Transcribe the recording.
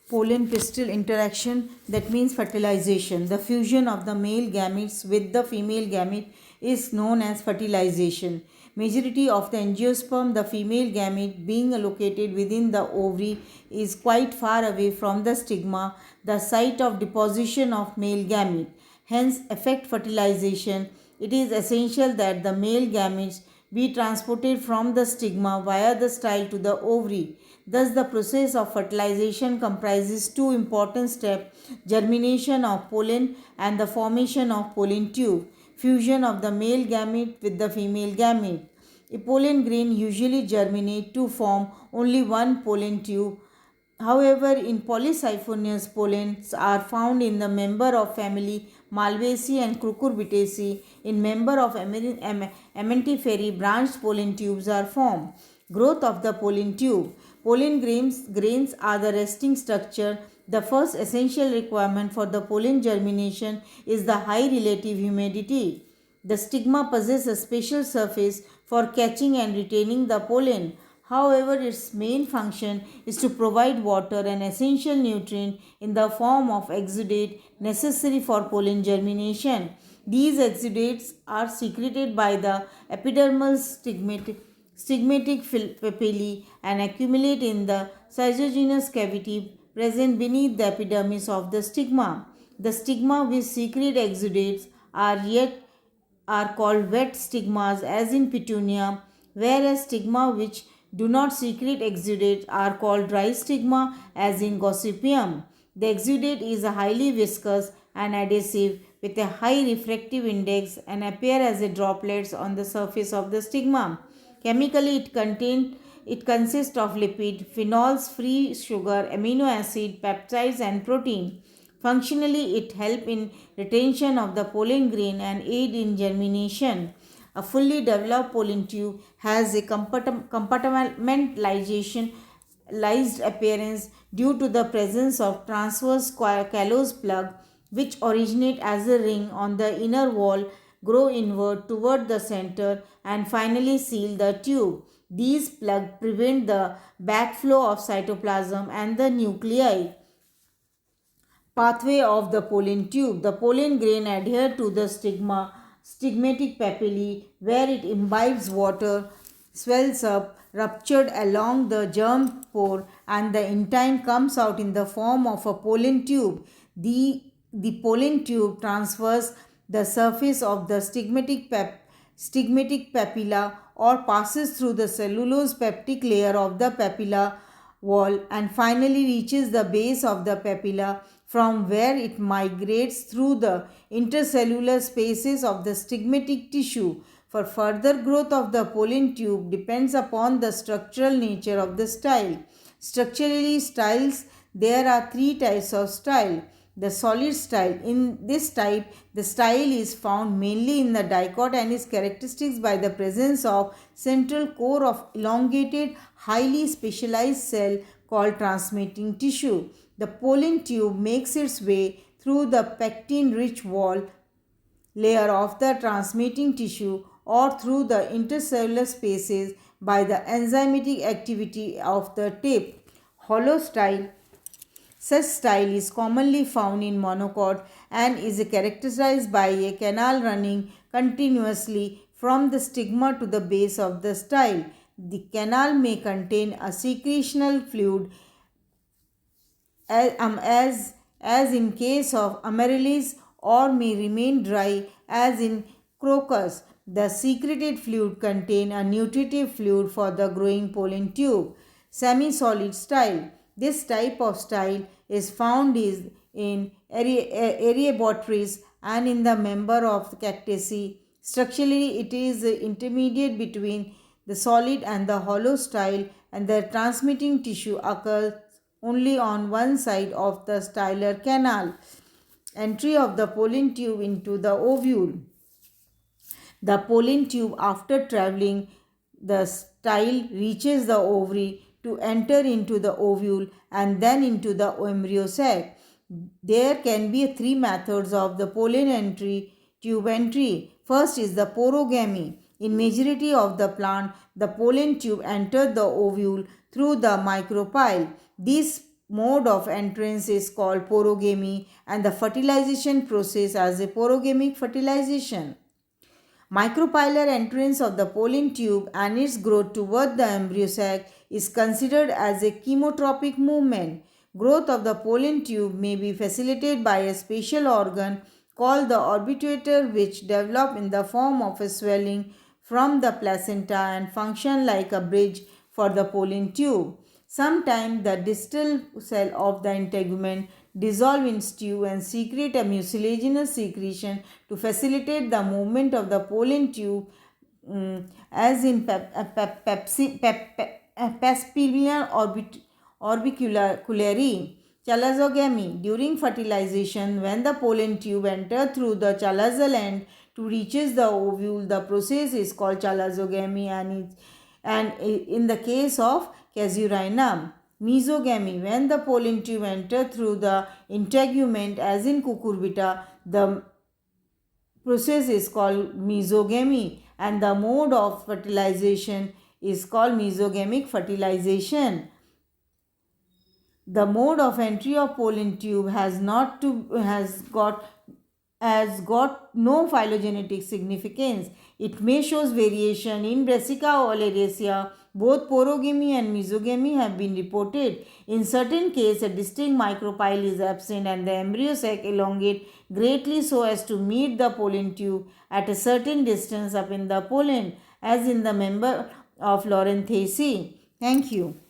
Pollen pistil interaction, that means fertilization. The fusion of the male gametes with the female gamete is known as fertilization. Majority of the angiosperm, the female gamete being located within the ovary, is quite far away from the stigma, the site of deposition of male gamete. Hence, affect fertilization. It is essential that the male gametes be transported from the stigma via the style to the ovary. Thus, the process of fertilization comprises two important steps: germination of pollen and the formation of pollen tube, fusion of the male gamete with the female gamete. A pollen grain usually germinates to form only one pollen tube. However, in polysiphonous pollens are found in the member of family Malvaceae and Cucurbitaceae. In member of Amentiferae, branched pollen tubes are formed. Growth of the pollen tube. Pollen grains are the resting structure. The first essential requirement for the pollen germination is the high relative humidity. The stigma possesses a special surface for catching and retaining the pollen. However, its main function is to provide water, an essential nutrient, in the form of exudate necessary for pollen germination. These exudates are secreted by the epidermal stigmatic papillae and accumulate in the cystogenous cavity present beneath the epidermis of the stigma. The stigma which secrete exudates are called wet stigmas as in petunia, whereas stigma which do not secrete exudate are called dry stigma as in gossypium. The exudate is highly viscous and adhesive with a high refractive index and appear as a droplets on the surface of the stigma. Chemically, it consists of lipid, phenols, free sugar, amino acid, peptides, and protein. Functionally, it helps in retention of the pollen grain and aid in germination. A fully developed pollen tube has a compartmentalized appearance due to the presence of transverse callose plug which originate as a ring on the inner wall, grow inward toward the center, and finally seal the tube. These plugs prevent the backflow of cytoplasm and the nuclei. Pathway of the pollen tube. The pollen grain adhere to the stigmatic papillae where it imbibes water, swells up, ruptured along the germ pore, and the intine comes out in the form of a pollen tube. The pollen tube transfers the surface of the stigmatic papilla or passes through the cellulose peptic layer of the papilla wall and finally reaches the base of the papilla, from where it migrates through the intercellular spaces of the stigmatic tissue. For further growth of the pollen tube depends upon the structural nature of the style. Structurally, styles, there are three types of style. The solid style. In this type, the style is found mainly in the dicot and is characterized by the presence of central core of elongated, highly specialized cell called transmitting tissue. The pollen tube makes its way through the pectin-rich wall layer of the transmitting tissue or through the intercellular spaces by the enzymatic activity of the tip. Hollow style. Such style is commonly found in monocot and is characterized by a canal running continuously from the stigma to the base of the style. The canal may contain a secretional fluid as in case of amaryllis or may remain dry as in crocus. The secreted fluid contain a nutritive fluid for the growing pollen tube. Semi-solid style. This type of style is found in Areobotrys and in the member of Cactaceae. Structurally, it is intermediate between the solid and the hollow style, and the transmitting tissue occurs only on one side of the stylar canal. Entry of the pollen tube into the ovule. The pollen tube, after traveling the style, reaches the ovary to enter into the ovule and then into the embryo sac. There can be three methods of the pollen tube entry. First is the porogamy. In majority of the plant, the pollen tube enters the ovule through the micropyle. This mode of entrance is called porogamy and the fertilization process as a porogamic fertilization. Micropylar entrance of the pollen tube and its growth toward the embryo sac is considered as a chemotropic movement. Growth of the pollen tube may be facilitated by a special organ called the orbitator, which develop in the form of a swelling from the placenta and function like a bridge for the pollen tube. Sometimes the distal cell of the integument dissolve in stew and secrete a mucilaginous secretion to facilitate the movement of the pollen tube, as in Paspilian orbiculari. Chalazogamy. During fertilization, when the pollen tube enters through the chalazal end to reaches the ovule, the process is called chalazogamy, and in the case of casurinum. Mesogamy. When the pollen tube enters through the integument, as in cucurbita, the process is called mesogamy, and the mode of fertilization is called mesogamic fertilization. The mode of entry of pollen tube has got no phylogenetic significance. It may shows variation in Brassica oleracea. Both porogamy and mesogamy have been reported. In certain cases, a distinct micropyle is absent and the embryo sac elongate greatly so as to meet the pollen tube at a certain distance up in the pollen, as in the member of Lorenthaceae. Thank you.